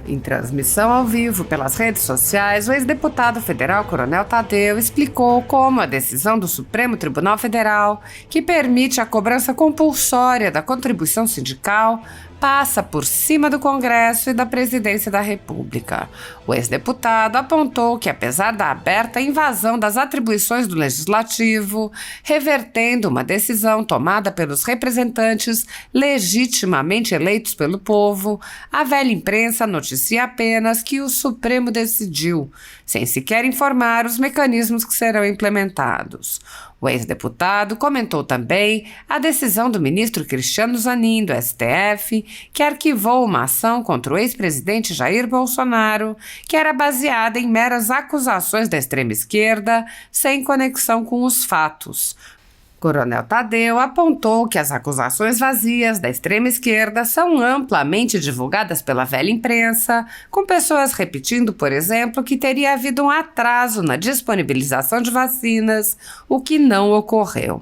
Em transmissão ao vivo pelas redes sociais, o ex-deputado federal Coronel Tadeu explicou como a decisão do Supremo Tribunal Federal, que permite a cobrança compulsória da contribuição sindical, passa por cima do Congresso e da Presidência da República. O ex-deputado apontou que, apesar da aberta invasão das atribuições do Legislativo, revertendo uma decisão tomada pelos representantes legitimamente eleitos pelo povo, a velha imprensa noticia apenas que o Supremo decidiu, sem sequer informar os mecanismos que serão implementados. O ex-deputado comentou também a decisão do ministro Cristiano Zanin, do STF, que arquivou uma ação contra o ex-presidente Jair Bolsonaro, que era baseada em meras acusações da extrema-esquerda, sem conexão com os fatos. Coronel Tadeu apontou que as acusações vazias da extrema-esquerda são amplamente divulgadas pela velha imprensa, com pessoas repetindo, por exemplo, que teria havido um atraso na disponibilização de vacinas, o que não ocorreu.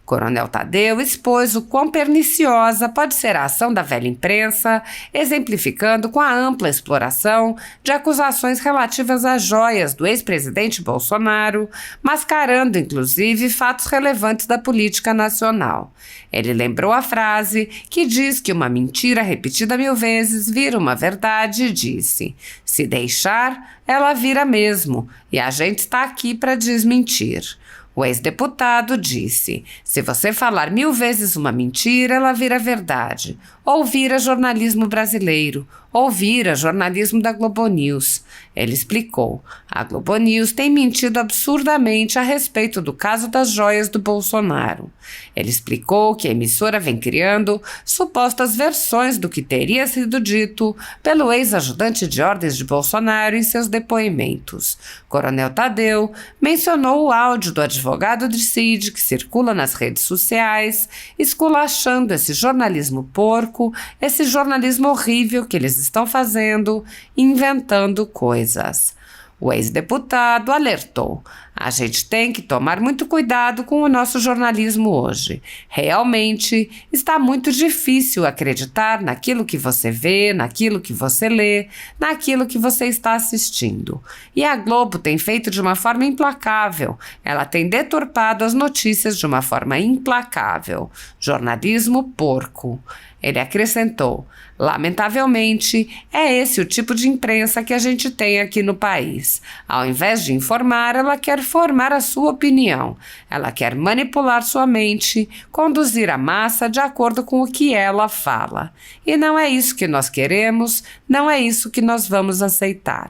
Coronel Tadeu expôs o quão perniciosa pode ser a ação da velha imprensa, exemplificando com a ampla exploração de acusações relativas às joias do ex-presidente Bolsonaro, mascarando inclusive fatos relevantes da política nacional. Ele lembrou a frase que diz que uma mentira repetida 1000 vezes vira uma verdade e disse: "Se deixar, ela vira mesmo, e a gente está aqui para desmentir." O ex-deputado disse: "Se você falar 1000 vezes uma mentira, ela vira verdade. Ou vira jornalismo brasileiro, ou vira jornalismo da Globo News." Ele explicou: "A Globo News tem mentido absurdamente a respeito do caso das joias do Bolsonaro." Ele explicou que a emissora vem criando supostas versões do que teria sido dito pelo ex-ajudante de ordens de Bolsonaro em seus depoimentos. Coronel Tadeu mencionou o áudio do advogado de Cid que circula nas redes sociais, esculachando esse jornalismo porco, esse jornalismo horrível que eles estão fazendo, inventando coisas. O ex-deputado alertou: "A gente tem que tomar muito cuidado com o nosso jornalismo hoje. Realmente está muito difícil acreditar naquilo que você vê, naquilo que você lê, naquilo que você está assistindo. E a Globo tem feito de uma forma implacável. Ela tem deturpado as notícias de uma forma implacável. Jornalismo porco." Ele acrescentou: "Lamentavelmente, é esse o tipo de imprensa que a gente tem aqui no país. Ao invés de informar, ela quer formar a sua opinião. Ela quer manipular sua mente, conduzir a massa de acordo com o que ela fala. E não é isso que nós queremos, não é isso que nós vamos aceitar."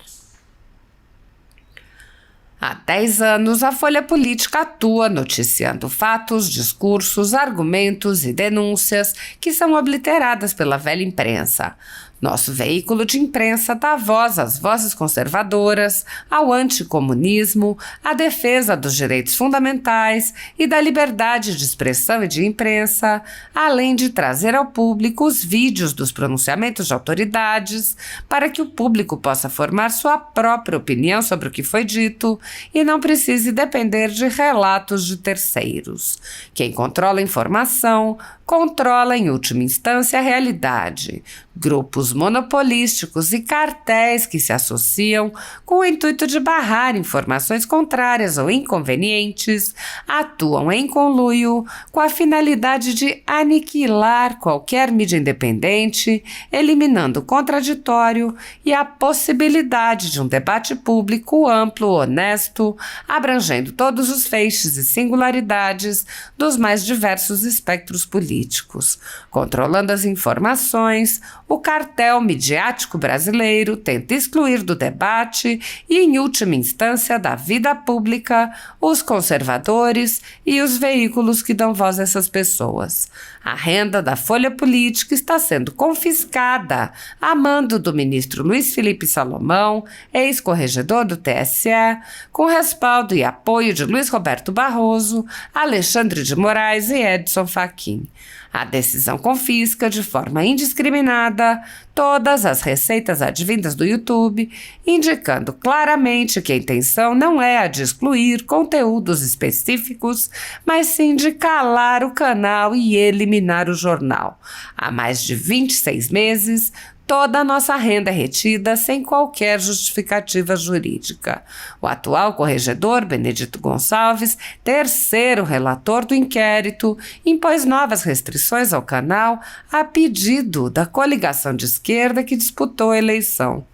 Há 10 anos, a Folha Política atua noticiando fatos, discursos, argumentos e denúncias que são obliteradas pela velha imprensa. Nosso veículo de imprensa dá voz às vozes conservadoras, ao anticomunismo, à defesa dos direitos fundamentais e da liberdade de expressão e de imprensa, além de trazer ao público os vídeos dos pronunciamentos de autoridades para que o público possa formar sua própria opinião sobre o que foi dito e não precise depender de relatos de terceiros. Quem controla a informação, controla em última instância a realidade. Grupos monopolísticos e cartéis que se associam com o intuito de barrar informações contrárias ou inconvenientes atuam em conluio com a finalidade de aniquilar qualquer mídia independente, eliminando o contraditório e a possibilidade de um debate público amplo, honesto, abrangendo todos os feixes e singularidades dos mais diversos espectros políticos. Controlando as informações, o cartel midiático brasileiro tenta excluir do debate e, em última instância, da vida pública, os conservadores e os veículos que dão voz a essas pessoas. A renda da Folha Política está sendo confiscada a mando do ministro Luiz Felipe Salomão, ex-corregedor do TSE, com respaldo e apoio de Luiz Roberto Barroso, Alexandre de Moraes e Edson Fachin. A decisão confisca de forma indiscriminada todas as receitas advindas do YouTube, indicando claramente que a intenção não é a de excluir conteúdos específicos, mas sim de calar o canal e eliminar o jornal. Há mais de 26 meses, Toda a nossa renda é retida sem qualquer justificativa jurídica. O atual corregedor, Benedito Gonçalves, terceiro relator do inquérito, impôs novas restrições ao canal a pedido da coligação de esquerda que disputou a eleição.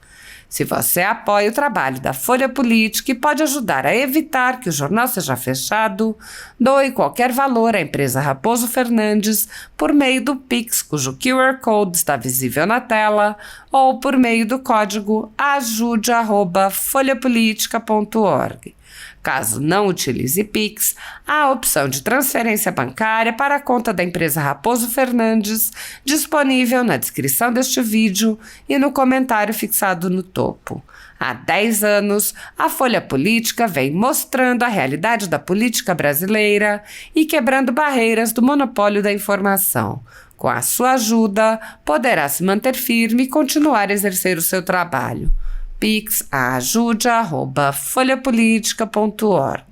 Se você apoia o trabalho da Folha Política e pode ajudar a evitar que o jornal seja fechado, doe qualquer valor à empresa Raposo Fernandes por meio do Pix, cujo QR Code está visível na tela, ou por meio do código ajude@folhapolitica.org. Caso não utilize Pix, há a opção de transferência bancária para a conta da empresa Raposo Fernandes, disponível na descrição deste vídeo e no comentário fixado no topo. Há 10 anos, a Folha Política vem mostrando a realidade da política brasileira e quebrando barreiras do monopólio da informação. Com a sua ajuda, poderá se manter firme e continuar a exercer o seu trabalho. Pix ajude@folhapolitica.org.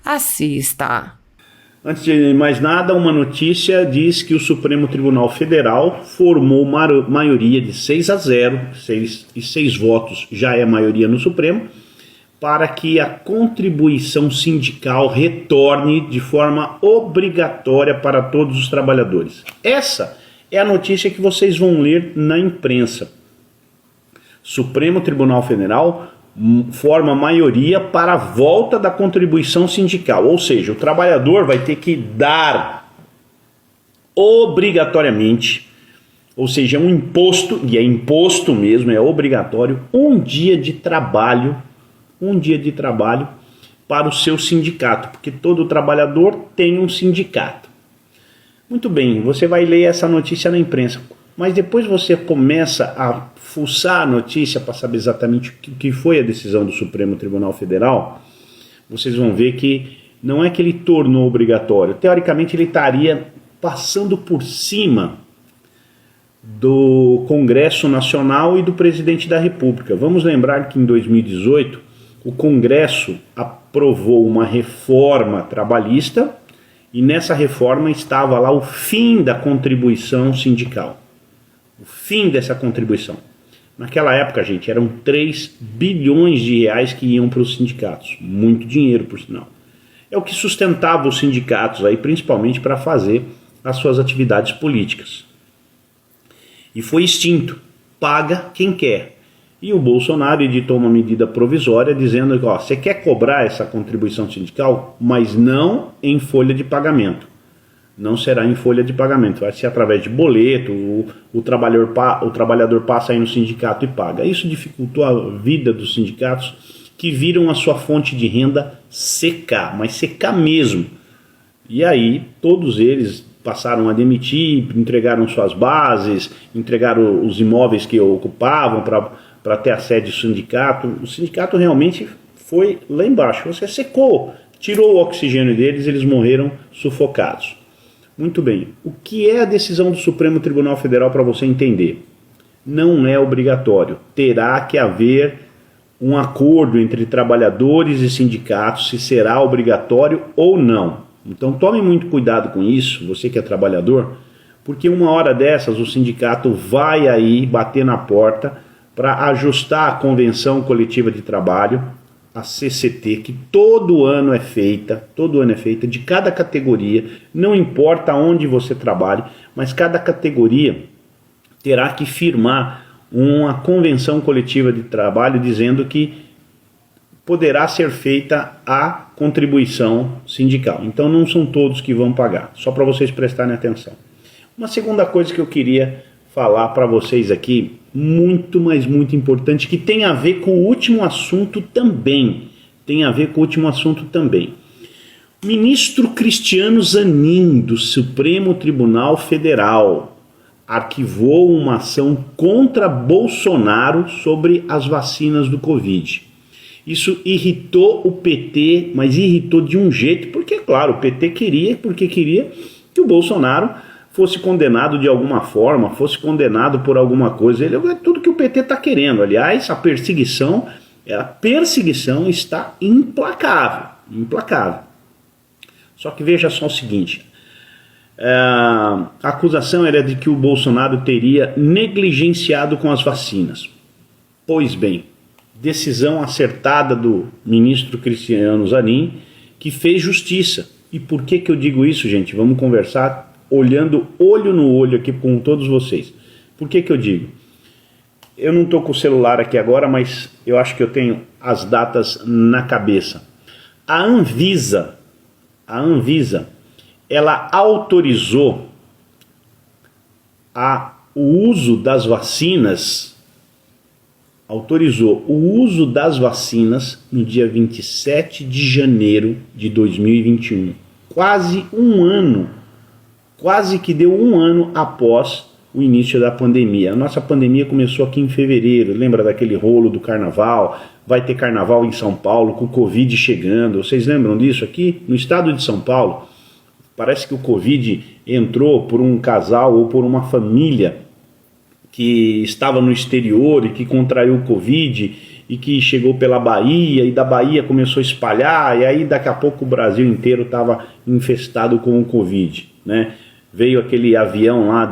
Assista. Antes de mais nada, uma notícia diz que o Supremo Tribunal Federal formou maioria de 6-0, 6 votos já é maioria no Supremo, para que a contribuição sindical retorne de forma obrigatória para todos os trabalhadores. Essa é a notícia que vocês vão ler na imprensa. Supremo Tribunal Federal forma maioria para a volta da contribuição sindical, ou seja, o trabalhador vai ter que dar obrigatoriamente, ou seja, um imposto, e é imposto mesmo, é obrigatório, um dia de trabalho para o seu sindicato, porque todo trabalhador tem um sindicato. Muito bem, você vai ler essa notícia na imprensa, mas depois você começa a fuçar a notícia para saber exatamente o que foi a decisão do Supremo Tribunal Federal. Vocês vão ver que não é que ele tornou obrigatório, teoricamente ele estaria passando por cima do Congresso Nacional e do Presidente da República. Vamos lembrar que em 2018 o Congresso aprovou uma reforma trabalhista e nessa reforma estava lá o fim da contribuição sindical. O fim dessa contribuição. Naquela época, gente, eram 3 bilhões de reais que iam para os sindicatos. Muito dinheiro, por sinal. É o que sustentava os sindicatos, aí, principalmente para fazer as suas atividades políticas. E foi extinto. Paga quem quer. E o Bolsonaro editou uma medida provisória dizendo que você quer cobrar essa contribuição sindical, mas não em folha de pagamento. Não será em folha de pagamento, vai ser através de boleto, o trabalhador passa aí no sindicato e paga. Isso dificultou a vida dos sindicatos, que viram a sua fonte de renda secar, mas secar mesmo. E aí todos eles passaram a demitir, entregaram suas bases, entregaram os imóveis que ocupavam para ter a sede do sindicato. O sindicato realmente foi lá embaixo, você secou, tirou o oxigênio deles, eles morreram sufocados. Muito bem, o que é a decisão do Supremo Tribunal Federal para você entender? Não é obrigatório, terá que haver um acordo entre trabalhadores e sindicatos se será obrigatório ou não. Então tome muito cuidado com isso, você que é trabalhador, porque uma hora dessas o sindicato vai aí bater na porta para ajustar a Convenção Coletiva de Trabalho, a CCT, que todo ano é feita de cada categoria, não importa onde você trabalhe, mas cada categoria terá que firmar uma convenção coletiva de trabalho dizendo que poderá ser feita a contribuição sindical. Então não são todos que vão pagar, só para vocês prestarem atenção. Uma segunda coisa que eu queria falar para vocês aqui, muito, mas muito importante, que tem a ver com o último assunto também. Ministro Cristiano Zanin, do Supremo Tribunal Federal, arquivou uma ação contra Bolsonaro sobre as vacinas do Covid. Isso irritou o PT, mas irritou de um jeito, porque, claro, o PT queria que o Bolsonaro fosse condenado de alguma forma, fosse condenado por alguma coisa. É tudo que o PT está querendo. Aliás, a perseguição está implacável. Só que veja só o seguinte, A acusação era de que o Bolsonaro teria negligenciado com as vacinas. Pois bem, decisão acertada do ministro Cristiano Zanin, que fez justiça. E por que eu digo isso, gente? Vamos conversar olhando olho no olho aqui com todos vocês. Por que eu digo? Eu não estou com o celular aqui agora, mas eu acho que eu tenho as datas na cabeça. A Anvisa, ela autorizou o uso das vacinas, no dia 27 de janeiro de 2021. Quase um ano, quase que deu um ano após o início da pandemia. A nossa pandemia começou aqui em fevereiro, lembra daquele rolo do carnaval? Vai ter carnaval em São Paulo, com o Covid chegando. Vocês lembram disso aqui? No estado de São Paulo, parece que o Covid entrou por um casal ou por uma família que estava no exterior e que contraiu o Covid e que chegou pela Bahia, e da Bahia começou a espalhar, e aí daqui a pouco o Brasil inteiro estava infestado com o Covid, né? Veio aquele avião lá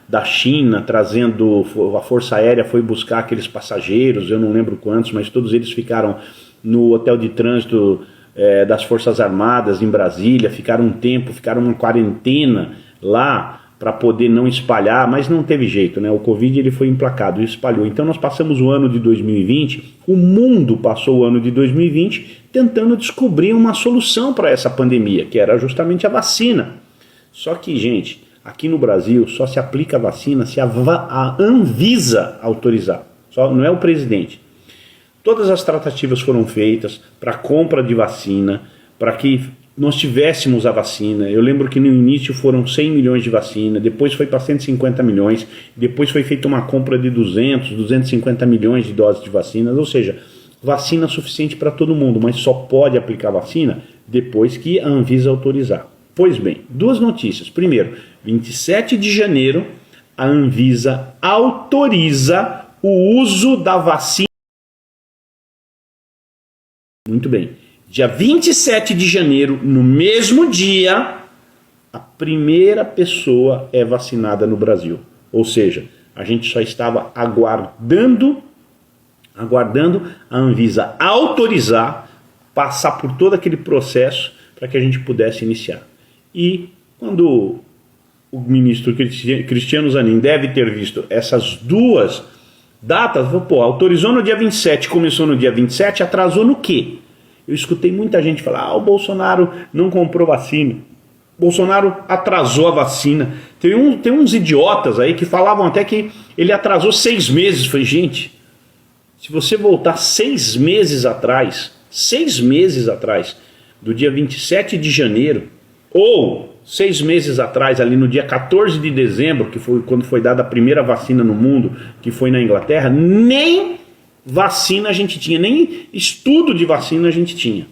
da China trazendo, a Força Aérea foi buscar aqueles passageiros, eu não lembro quantos, mas todos eles ficaram no hotel de trânsito das Forças Armadas em Brasília, ficaram um tempo, ficaram uma quarentena lá para poder não espalhar, mas não teve jeito, né? O Covid ele foi implacado e espalhou. Então nós passamos o ano de 2020, o mundo passou o ano de 2020 tentando descobrir uma solução para essa pandemia, que era justamente a vacina. Só que, gente, aqui no Brasil só se aplica a vacina se a Anvisa autorizar, não é o presidente. Todas as tratativas foram feitas para compra de vacina, para que nós tivéssemos a vacina. Eu lembro que no início foram 100 milhões de vacina, depois foi para 150 milhões, depois foi feita uma compra de 250 milhões de doses de vacinas, ou seja, vacina suficiente para todo mundo, mas só pode aplicar vacina depois que a Anvisa autorizar. Pois bem, duas notícias. Primeiro, 27 de janeiro, a Anvisa autoriza o uso da vacina. Muito bem. Dia 27 de janeiro, no mesmo dia, a primeira pessoa é vacinada no Brasil. Ou seja, a gente só estava aguardando a Anvisa autorizar, passar por todo aquele processo para que a gente pudesse iniciar. E quando o ministro Cristiano Zanin deve ter visto essas duas datas, autorizou no dia 27, começou no dia 27, atrasou no quê? Eu escutei muita gente falar, o Bolsonaro não comprou vacina, Bolsonaro atrasou a vacina. Tem uns idiotas aí que falavam até que ele atrasou 6 meses. Falei, gente, se você voltar 6 meses atrás, do dia 27 de janeiro, ou 6 meses atrás, ali no dia 14 de dezembro, que foi quando foi dada a primeira vacina no mundo, que foi na Inglaterra, nem vacina a gente tinha, nem estudo de vacina a gente tinha.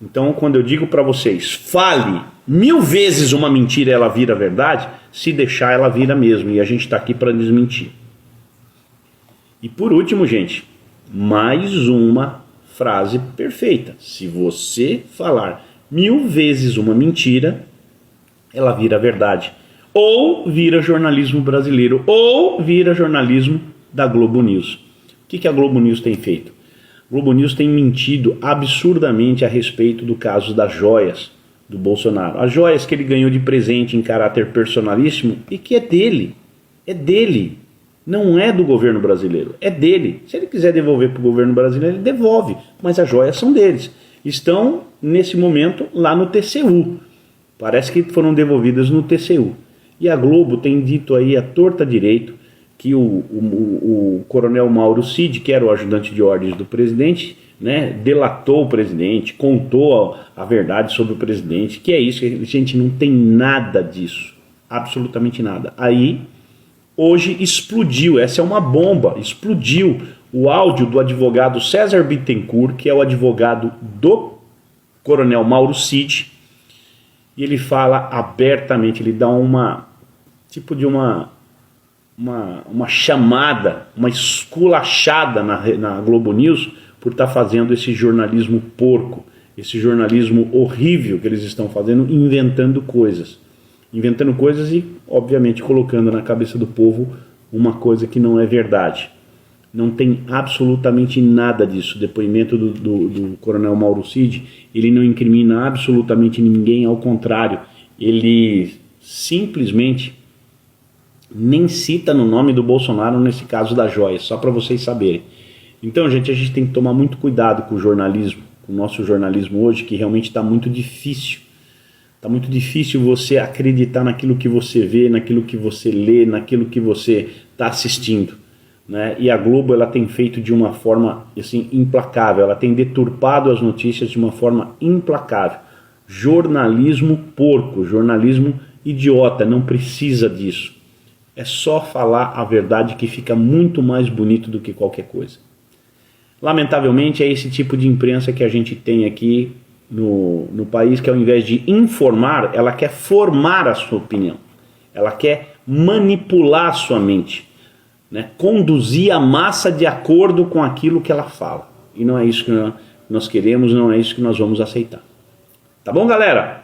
Então, quando eu digo para vocês, fale 1000 vezes uma mentira, ela vira verdade, se deixar ela vira mesmo, e a gente está aqui para desmentir. E por último, gente, mais uma frase perfeita. Se você falar 1000 vezes uma mentira, ela vira verdade. Ou vira jornalismo brasileiro, ou vira jornalismo da Globo News. O que a Globo News tem feito? A Globo News tem mentido absurdamente a respeito do caso das joias do Bolsonaro. As joias que ele ganhou de presente em caráter personalíssimo e que é dele. É dele. Não é do governo brasileiro. É dele. Se ele quiser devolver para o governo brasileiro, ele devolve. Mas as joias são deles. Estão, nesse momento, lá no TCU. Parece que foram devolvidas no TCU. E a Globo tem dito aí à torta direito que o coronel Mauro Cid, que era o ajudante de ordens do presidente, né, delatou o presidente, contou a verdade sobre o presidente, que é isso, gente, não tem nada disso, absolutamente nada. Aí, hoje explodiu, essa é uma bomba, explodiu o áudio do advogado César Bittencourt, que é o advogado do coronel Mauro Cid, e ele fala abertamente, ele dá uma chamada, uma esculachada na Globo News por estar fazendo esse jornalismo porco, esse jornalismo horrível que eles estão fazendo, inventando coisas e, obviamente, colocando na cabeça do povo uma coisa que não é verdade. Não tem absolutamente nada disso. O depoimento do coronel Mauro Cid, ele não incrimina absolutamente ninguém, ao contrário, ele simplesmente nem cita no nome do Bolsonaro nesse caso da joia, só para vocês saberem. Então, gente, a gente tem que tomar muito cuidado com o jornalismo, com o nosso jornalismo hoje, que realmente está muito difícil. Está muito difícil você acreditar naquilo que você vê, naquilo que você lê, naquilo que você está assistindo, né? E a Globo, ela tem feito de uma forma assim, implacável, ela tem deturpado as notícias de uma forma implacável. Jornalismo porco, jornalismo idiota, não precisa disso. É só falar a verdade que fica muito mais bonito do que qualquer coisa. Lamentavelmente é esse tipo de imprensa que a gente tem aqui no país, que ao invés de informar, ela quer formar a sua opinião. Ela quer manipular a sua mente, né? Conduzir a massa de acordo com aquilo que ela fala. E não é isso que nós queremos, não é isso que nós vamos aceitar. Tá bom, galera?